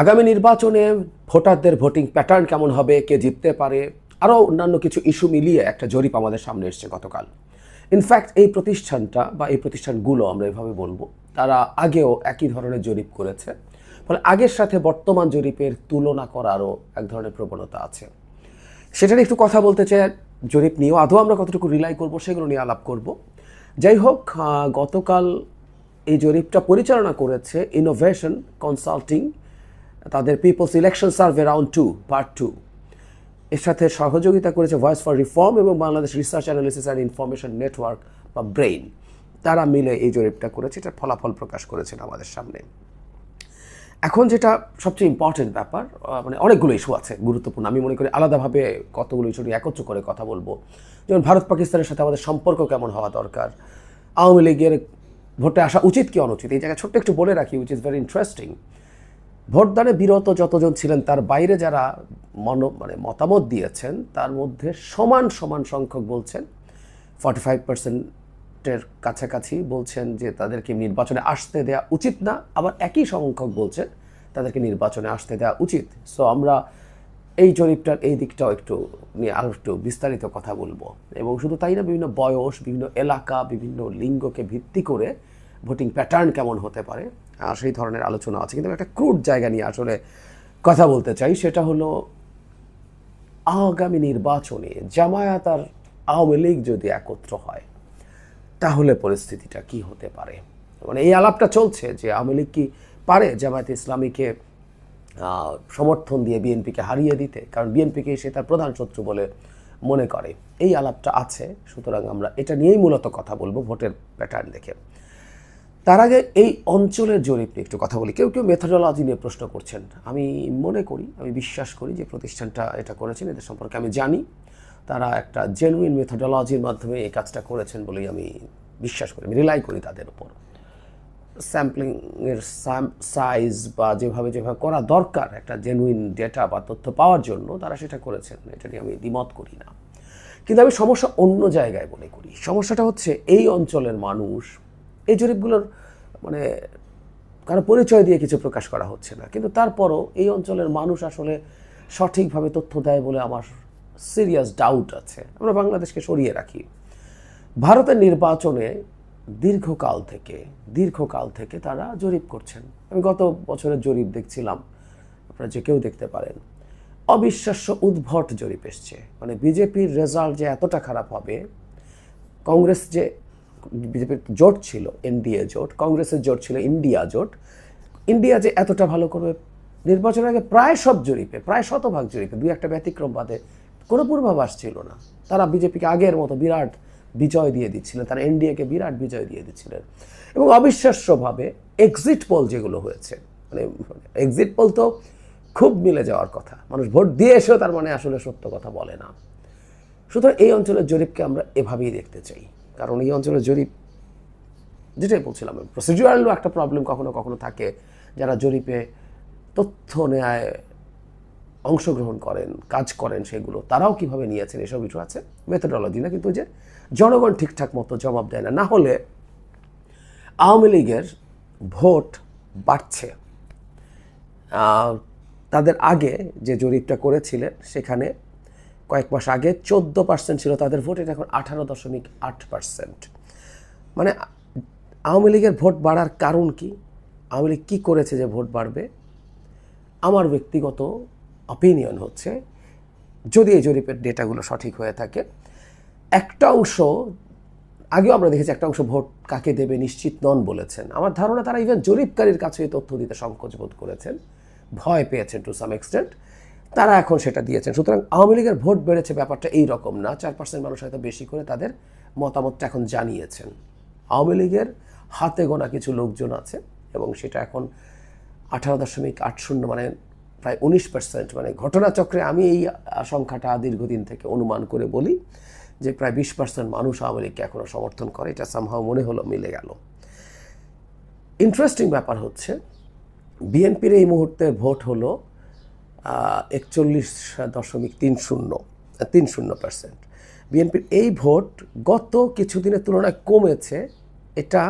আগামী নির্বাচনে ভোটারদের ভোটিং প্যাটার্ন কেমন হবে, কে জিততে পারে, আরও অন্যান্য কিছু ইস্যু মিলিয়ে একটা জরিপ আমাদের সামনে এসছে গতকাল। ইনফ্যাক্ট এই প্রতিষ্ঠানটা বা এই প্রতিষ্ঠানগুলো আমরা এভাবে বলবো, তারা আগেও একই ধরনের জরিপ করেছে। ফলে আগের সাথে বর্তমান জরিপের তুলনা করারও এক ধরনের প্রবণতা আছে। সেটা নিয়ে একটু কথা বলতে চাই। জরিপ নিয়েও আদৌ আমরা কতটুকু রিলাই করব সেগুলো নিয়ে আলাপ করব। যাই হোক, গতকাল এই জরিপটা পরিচালনা করেছে ইনোভেশন কনসাল্টিং, তাদের People's Election Survey round 2 part 2। এর সাথে সহযোগিতা করেছে ভয়েস ফর রিফর্ম এবং Bangladesh Research Analysis and Information Network বা ব্রেইন। তারা মিলে এই জরিপটা করেছে, এটার ফলাফল প্রকাশ করেছেন আমাদের সামনে। এখন যেটা সবচেয়ে ইম্পর্টেন্ট ব্যাপার, মানে অনেকগুলো ইস্যু আছে গুরুত্বপূর্ণ, আমি মনে করি আলাদাভাবে কতগুলো ইস্যু নিয়ে একত্র করে কথা বলবো। যেমন ভারত পাকিস্তানের সাথে আমাদের সম্পর্ক কেমন হওয়া দরকার, আওয়ামী লীগের ভোটে আসা উচিত কি অনুচিত, এই জায়গায় ছোট্ট একটু বলে রাখি, উইচ ইজ ভেরি ইন্টারেস্টিং। ভোটদানে বিরত যতজন ছিলেন তার বাইরে যারা মতামত দিয়েছেন তার মধ্যে সমান সমান সংখ্যক বলছেন, 45%-এর কাছাকাছি বলছেন যে তাদেরকে নির্বাচনে আসতে দেওয়া উচিত না, আবার একই সংখ্যক বলছেন তাদেরকে নির্বাচনে আসতে দেওয়া উচিত। সো আমরা এই জরিপটার এই দিকটাও একটু নিয়ে আরও একটু বিস্তারিত কথা বলবো। এবং শুধু তাই না, বিভিন্ন বয়স, বিভিন্ন এলাকা, বিভিন্ন লিঙ্গকে ভিত্তি করে ভোটিং প্যাটার্ন কেমন হতে পারে সেই ধরনের আলোচনা আছে। কিন্তু একটা ক্রুড জায়গা নিয়ে আসলে কথা বলতে চাই, সেটা হলো আগামী নির্বাচনে জামায়াত আর আওয়ামী লীগ যদি একত্র হয় তাহলে পরিস্থিতিটা কি হতে পারে। মানে এই আলাপটা চলছে যে আওয়ামী লীগ কি পারে জামায়াত ইসলামীকে সমর্থন দিয়ে বিএনপিকে হারিয়ে দিতে, কারণ বিএনপিকে সে তার প্রধান শত্রু বলে মনে করে। এই আলাপটা আছে, সুতরাং আমরা এটা নিয়েই মূলত কথা বলবো ভোটের প্যাটার্ন দেখে। তার আগে এই অঞ্চলের জরিপ নিয়ে একটু কথা বলি। কেউ কেউ মেথোডোলজি নিয়ে প্রশ্ন করছেন। আমি মনে করি, আমি বিশ্বাস করি যে প্রতিষ্ঠানটা এটা করেছেন, এদের সম্পর্কে আমি জানি, তারা একটা জেনুইন মেথোডোলজির মাধ্যমে এই কাজটা করেছেন বলেই আমি বিশ্বাস করি, আমি রিলাই করি তাদের উপর। স্যাম্পলিংয়ের সাইজ বা যেভাবে করা দরকার একটা জেনুইন ডেটা বা তথ্য পাওয়ার জন্য তারা সেটা করেছেন, এটা নিয়ে আমি দ্বিমত করি না। কিন্তু আমি সমস্যা অন্য জায়গায় মনে করি। সমস্যাটা হচ্ছে এই অঞ্চলের মানুষ, এই জরিপগুলোর মানে কারো পরিচয় দিয়ে কিছু প্রকাশ করা হচ্ছে না, কিন্তু তারপরও এই অঞ্চলের মানুষ আসলে সঠিকভাবে তথ্য দেয় বলে আমার সিরিয়াস ডাউট আছে। আমরা বাংলাদেশকে সরিয়ে রাখি। ভারতের নির্বাচনে দীর্ঘকাল থেকে তারা জরিপ করছেন। আমি গত বছরের জরিপ দেখছিলাম, আপনারা যে কেউ দেখতে পারেন। অবিশ্বাস্য উদ্ভট জরিপ এসছে। মানে বিজেপির রেজাল্ট যে এতটা খারাপ হবে, কংগ্রেস যে বিজেপির জোট ছিল এনডিএ জোট, কংগ্রেসের জোট ছিল ইন্ডিয়া জোট, ইন্ডিয়া যে এতটা ভালো করবে নির্বাচনের আগে প্রায় সব জরিপে, প্রায় শতভাগ জরিপে, দুই একটা ব্যতিক্রম বাদে কোনো পূর্বাভাস ছিল না। তারা বিজেপিকে আগের মতো বিরাট বিজয় দিয়ে দিচ্ছিলেন, তারা এনডিএকে বিরাট বিজয় দিয়ে দিচ্ছিলেন। এবং অবিশ্বাস্যভাবে এক্সিট পোল যেগুলো হয়েছে, মানে এক্সিট পোল তো খুব মিলে যাওয়ার কথা, মানুষ ভোট দিয়ে এসেও তার মানে আসলে সত্য কথা বলে না। সুতরাং এই অঞ্চলের জরিপকে আমরা এভাবেই দেখতে চাই, কারণ এই অঞ্চলের জরিপ, যেটাই বলছিলাম, প্রসিডিউরালও একটা প্রবলেম কখনো কখনো থাকে। যারা জরিপে তথ্য নেয় অংশগ্রহণ করেন, কাজ করেন, সেগুলো তারাও কিভাবে নিয়েছেন এসব কিছু আছে, মেথোডোলজি না। কিন্তু যে জনগণ ঠিকঠাক মতো জবাব দেয় না, না হলে আওয়ামী লীগের ভোট বাড়ছে। তাদের আগে যে জরিপটা করেছিলেন সেখানে কয়েক মাস আগে 14% ছিল তাদের ভোট, এটা এখন 18.8%। মানে আওয়ামী লীগের ভোট বাড়ার কারণ কি, আওয়ামী লীগ কী করেছে যে ভোট বাড়বে? আমার ব্যক্তিগত অপিনিয়ন হচ্ছে, যদি এই জরিপের ডেটাগুলো সঠিক হয়ে থাকে, একটা অংশ, আগেও আমরা দেখেছি একটা অংশ ভোট কাকে দেবে নিশ্চিত নন বলেছেন। আমার ধারণা তারা ইভেন জরিপকারীর কাছে এই তথ্য দিতে সংকোচ বোধ করেছেন, ভয় পেয়েছেন টু সাম এক্সটেন্ট, তারা এখন সেটা দিয়েছেন। সুতরাং আওয়ামী লীগের ভোট বেড়েছে ব্যাপারটা এই রকম না, 4% মানুষ হয়তো বেশি করে তাদের মতামতটা এখন জানিয়েছেন। আওয়ামী লীগের হাতে গোনা কিছু লোকজন আছে এবং সেটা এখন 18.80, মানে প্রায় 19%। মানে ঘটনাচক্রে আমি এই সংখ্যাটা দীর্ঘদিন থেকে অনুমান করে বলি যে প্রায় 20% মানুষ আওয়ামী লীগকে এখনও সমর্থন করে। এটা সামহাও মনে হলো মিলে গেল। ইন্টারেস্টিং ব্যাপার হচ্ছে, বিএনপির এই মুহূর্তে ভোট হলো 41.30%। বিএনপির এই ভোট গত কিছুদিনের তুলনায় কমেছে। এটা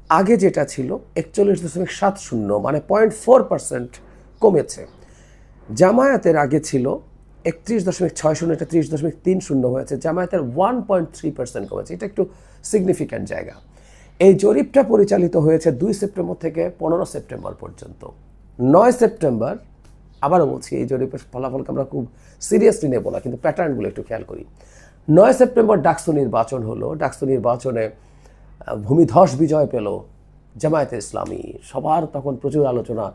আগে যেটা ছিল 41.70 মানে 0.4% কমেছে। জামায়াতের আগে ছিল 31.60, এটা 30.30 হয়েছে। জামায়াতের 1.3% কমেছে, এটা একটু সিগনিফিক্যান্ট জায়গা। এই জরিপটা পরিচালিত হয়েছে 2 সেপ্টেম্বর থেকে 15 সেপ্টেম্বর পর্যন্ত। 9 সেপ্টেম্বর, আবারও বলছি এই জরিপের ফলাফলকে আমরা খুব সিরিয়াসলি নেব না, কিন্তু প্যাটার্নগুলো একটু খেয়াল করি। 9 সেপ্টেম্বর ডাকসু নির্বাচন হলো। ডাকসু নির্বাচনে ভূমিধস বিজয় পেল জামায়াতে ইসলামী। সবার তখন প্রচুর আলোচনা,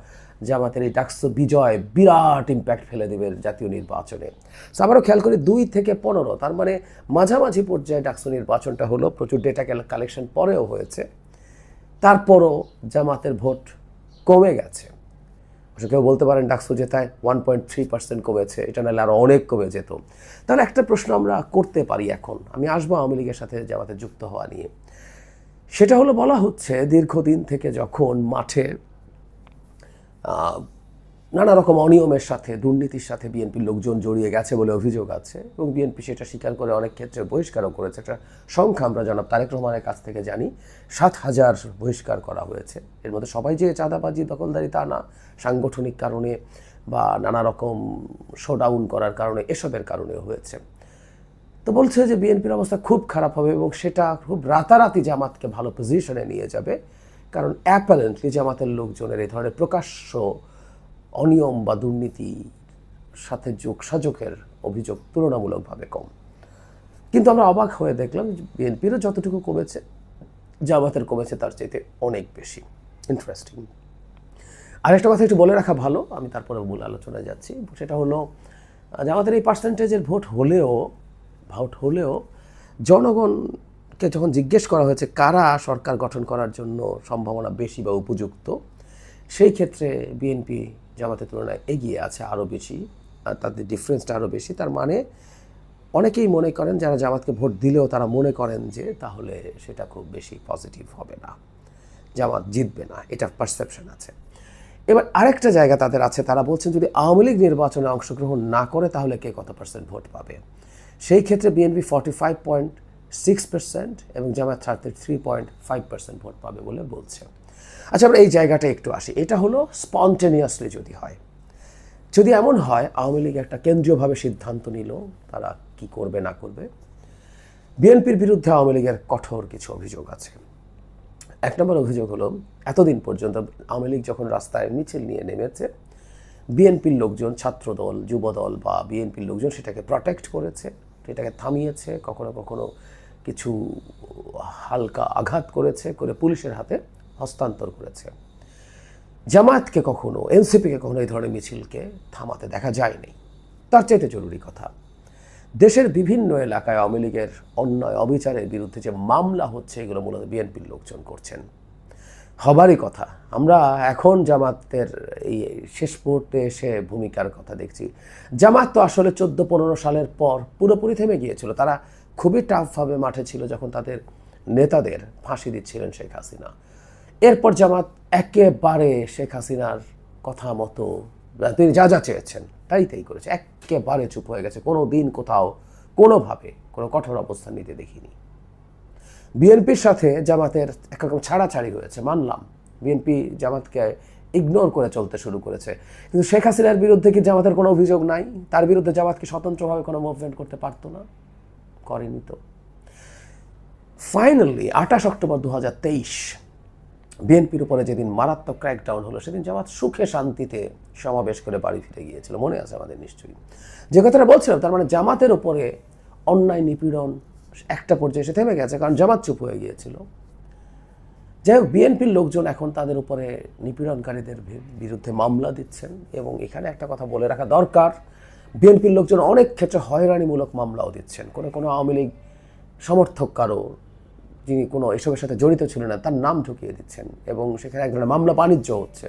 জামায়াতের এই ডাকসু বিজয় বিরাট ইম্প্যাক্ট ফেলে দেবে জাতীয় নির্বাচনে। সো আবারও খেয়াল করি 2 থেকে 15, তার মানে মাঝামাঝি পর্যায়ে ডাকসু নির্বাচনটা হলো। প্রচুর ডেটা কালেকশন পরেও হয়েছে, তারপরও জামাতের ভোট কমে গেছে। কেউ বলতে পারেন ডাকসু জেতায় 1.3% কমেছে, এটা নাহলে আরও অনেক কমে যেত। তাহলে একটা প্রশ্ন আমরা করতে পারি, এখন আমি আসবো আওয়ামী লীগের সাথে জামাতে যুক্ত হওয়া নিয়ে। সেটা হলো, বলা হচ্ছে দীর্ঘদিন থেকে যখন মাঠে নানা রকম অনিয়মের সাথে, দুর্নীতির সাথে বিএনপির লোকজন জড়িয়ে গেছে বলে অভিযোগ আছে, এবং বিএনপি সেটা স্বীকার করে অনেক ক্ষেত্রে বহিষ্কারও করেছে। একটা সংখ্যা আমরা জনাব তারেক রহমানের কাছ থেকে জানি, 7,000 বহিষ্কার করা হয়েছে। এর মধ্যে সবাই যে চাঁদাবাজি দখলদারি তা না, সাংগঠনিক কারণে বা নানা রকম শোডাউন করার কারণে, এসবের কারণেও হয়েছে। তো বলছে যে বিএনপির অবস্থা খুব খারাপ হবে এবং সেটা খুব রাতারাতি জামাতকে ভালো পজিশনে নিয়ে যাবে, কারণ অ্যাপারেন্টলি জামাতের লোকজনের এই ধরনের প্রকাশ্য অনিয়ম বা দুর্নীতির সাথে যোগসাযোগের অভিযোগ তুলনামূলকভাবে কম। কিন্তু আমরা অবাক হয়ে দেখলাম বিএনপিরও যতটুকু কমেছে, জামাতের কমেছে তার চাইতে অনেক বেশি। ইন্টারেস্টিং। আরেকটা কথা একটু বলে রাখা ভালো, আমি তারপরে মূল আলোচনায় যাচ্ছি। সেটা হলো, জামাতের এই পার্সেন্টেজের ভোট হলেও জনগণকে যখন জিজ্ঞেস করা হয়েছে কারা সরকার গঠন করার জন্য সম্ভাবনা বেশি বা উপযুক্ত, সেই ক্ষেত্রে বিএনপি জামাতের তুলনায় এগিয়ে আছে আরও বেশি, আর তাদের ডিফারেন্সটা আরও বেশি। তার মানে অনেকেই মনে করেন, যারা জামাতকে ভোট দিলেও তারা মনে করেন যে তাহলে সেটা খুব বেশি পজিটিভ হবে না, জামাত জিতবে না, এটা পারসেপশন আছে। এবার আরেকটা জায়গা তাদের আছে, তারা বলছেন যদি আওয়ামী লীগ নির্বাচনে অংশগ্রহণ না করে তাহলে কে কত পার্সেন্ট ভোট পাবে। সেই ক্ষেত্রে বিএনপি 45.6% এবং জামায়াত 33.5% ভোট পাবে বলে বলছে। আচ্ছা, আমরা এই জায়গাটা একটু আসি। এটা হলো স্পন্টেনিয়াসলি যদি হয়, যদি এমন হয় আওয়ামী লীগ একটা কেন্দ্রীয়ভাবে সিদ্ধান্ত নিল তারা কি করবে না করবে। বিএনপির বিরুদ্ধে আওয়ামী লীগের কঠোর কিছু অভিযোগ আছে। 1 নম্বর অভিযোগ হলো, এতদিন পর্যন্ত আওয়ামী লীগ যখন রাস্তায় মিছিল নিয়ে নেমেছে, বিএনপির লোকজন, ছাত্রদল, যুবদল বা বিএনপির লোকজন সেটাকে প্রটেক্ট করেছে, সেটাকে থামিয়েছে, কখনো কখনো কিছু হালকা আঘাত করেছে, করে পুলিশের হাতে হস্তান্তর করেছে। জামায়াতকে কখনো, এনসিপিকে কখনো এই ধরনের মিছিলকে থামাতে দেখা যায়নি। তার চাইতে জরুরি কথা, দেশের বিভিন্ন এলাকায় আওয়ামী লীগের অন্যায় অবিচারের বিরুদ্ধে যে মামলা হচ্ছে, এগুলো মূলত বিএনপির লোকজন করছেন। হবারই কথা। আমরা এখন জামাতের এই শেষ মুহূর্তে এসে ভূমিকার কথা দেখছি। জামাত তো আসলে 14-15 সালের পর পুরোপুরি থেমে গিয়েছিল। তারা খুবই টাফভাবে মাঠে ছিল যখন তাদের নেতাদের ফাঁসি দিচ্ছিলেন শেখ হাসিনা। এরপর জামাত একেবারে শেখ হাসিনার কথা মতো তিনি যা যা চেয়েছেন তাই করেছে, একেবারে চুপ হয়ে গেছে। কোনো দিন কোথাও কোনোভাবে কোনো কঠোর অবস্থান নিতে দেখিনি। বিএনপির সাথে জামাতের একরকম ছাড়াছাড়ি হয়েছে, মানলাম। বিএনপি জামাতকে ইগনোর করে চলতে শুরু করেছে, কিন্তু শেখ হাসিনার বিরুদ্ধে কি জামাতের কোনো অভিযোগ নাই? তার বিরুদ্ধে জামাত কি স্বতন্ত্রভাবে কোনো মুভমেন্ট করতে পারতো না? করেনি তো। ফাইনালি 28 অক্টোবর 2023 বিএনপির উপরে যেদিন মারাত্মক ক্র্যাকডাউন হলো, সেদিন জামাত সুখে শান্তিতে সমাবেশ করে বাড়ি ফিরে গিয়েছিল, মনে আছে আমাদের নিশ্চয়ই। যে কথাটা বলছিলাম, তার মানে জামাতের উপরে অন্যায় নিপীড়ন একটা পর্যায়ে এসে থেমে গেছে, কারণ জামাত চুপ হয়ে গিয়েছিল। যাই হোক, বিএনপির লোকজন এখন তাদের উপরে নিপীড়নকারীদের বিরুদ্ধে মামলা দিচ্ছেন, এবং এখানে একটা কথা বলে রাখা দরকার, বিএনপির লোকজন অনেক ক্ষেত্রে হয়রানিমূলক মামলাও দিচ্ছেন। কোনো আওয়ামী লীগ সমর্থক কারো, যিনি কোনো এসবের সাথে জড়িত ছিলেন না, তার নাম ঢুকিয়ে দিচ্ছেন, এবং সেখানে এক ধরনের মামলা বাণিজ্য হচ্ছে।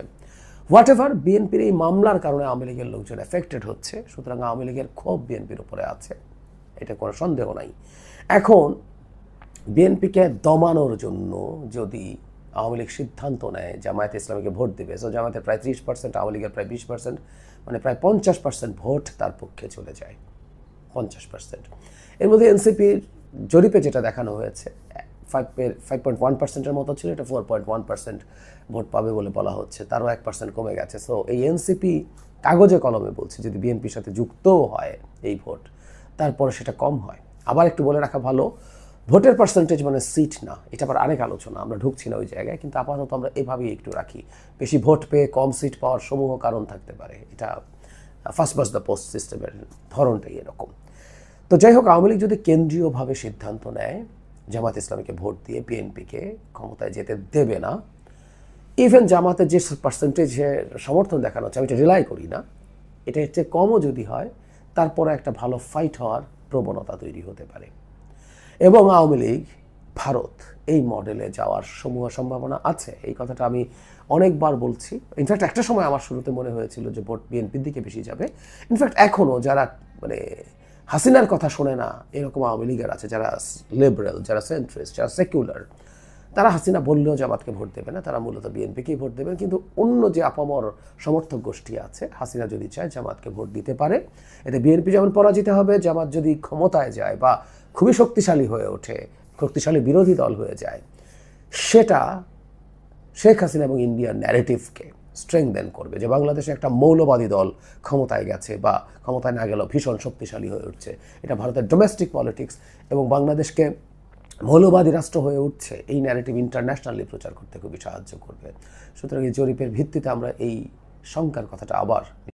হোয়াট এভার, বিএনপির এই মামলার কারণে আওয়ামী লীগের লোকজন এফেক্টেড হচ্ছে, সুতরাং আওয়ামী লীগের ক্ষোভ বিএনপির উপরে আছে, এটা কোনো সন্দেহ নাই। এখন বিএনপিকে দমানোর জন্য যদি আওয়ামী লীগ সিদ্ধান্ত নেয় জামায়াতে ইসলামীকে ভোট দেবে, সো জামায়াতের প্রায় 30%, আওয়ামী লীগের প্রায় 20%, মানে প্রায় 50% ভোট তার পক্ষে চলে যায়। 50%। এর মধ্যে এনসিপির জরিপে যেটা দেখানো হয়েছে, 5.1%-এর মতো ছিল, এটা 4.1% ভোট পাবে বলে বলা হচ্ছে, তারও 1% কমে গেছে। সো এই এনসিপি কাগজে কলমে বলছে যদি বিএনপির সাথে যুক্তও হয় এই ভোট, তারপরে সেটা কম হয়। আবার একটু বলে রাখা ভালো, ভোটের পার্সেন্টেজ মানে সিট না, এটা আবার আরেক আলোচনা, আমরা ঢুকছি না ওই জায়গায়, কিন্তু আপাতত আমরা এভাবেই একটু রাখি। বেশি ভোট পেয়ে কম সিট পাওয়ার সমূহ কারণ থাকতে পারে, এটা ফার্স্ট পাস্ট দ্য পোস্ট সিস্টেমের ধরনটাই এরকম। তো যাই হোক, আওয়ামী লীগ যদি কেন্দ্রীয়ভাবে সিদ্ধান্ত নেয় জামাত ইসলামীকে ভোট দিয়ে বিএনপিকে ক্ষমতায় যেতে দেবে না, ইভেন জামাতের যে পার্সেন্টেজের সমর্থন দেখানো হচ্ছে, আমি এটা রিলাই করি না, এটা এর চেয়ে কমও যদি হয়, তারপরে একটা ভালো ফাইট হওয়ার প্রবণতা তৈরি হতে পারে। এবং আওয়ামী লীগ ভারত এই মডেলে যাওয়ার সমূহ সম্ভাবনা আছে, এই কথাটা আমি অনেকবার বলছি। ইনফ্যাক্ট একটা সময় আমার শুরুতে মনে হয়েছিল যে ভোট বিএনপির দিকে বেশি যাবে। ইনফ্যাক্ট এখনও যারা মানে হাসিনার কথা শোনে না এরকম আওয়ামী লীগের আছে, যারা লিবারেল, যারা সেন্ট্রিস্ট, যারা সেকুলার, তারা হাসিনা বললেও জামাতকে ভোট দেবে না, তারা মূলত বিএনপিকেই ভোট দেবেন। কিন্তু অন্য যে আপামর সমর্থক গোষ্ঠী আছে, হাসিনা যদি চায় জামাতকে ভোট দিতে পারে, এতে বিএনপি যেমন পরাজিত হবে, জামাত যদি ক্ষমতায় যায় বা খুবই শক্তিশালী হয়ে ওঠে, শক্তিশালী বিরোধী দল হয়ে যায়, সেটা শেখ হাসিনা এবং ইন্ডিয়ার ন্যারেটিভকে স্ট্রেংথেন করবে যে বাংলাদেশে একটা মৌলবাদী দল ক্ষমতায় গেছে বা ক্ষমতায় না গেলেও ভীষণ শক্তিশালী হয়ে উঠছে, এটা ভারতের ডোমেস্টিক পলিটিক্স এবং বাংলাদেশকে মৌলবাদী রাষ্ট্র হয়ে উঠছে, এই ন্যারেটিভ ইন্টারন্যাশনালি প্রচার করতে খুবই সাহায্য করবে। সুতরাং এই জরিপের ভিত্তিতে আমরা এই শঙ্কার কথাটা আবার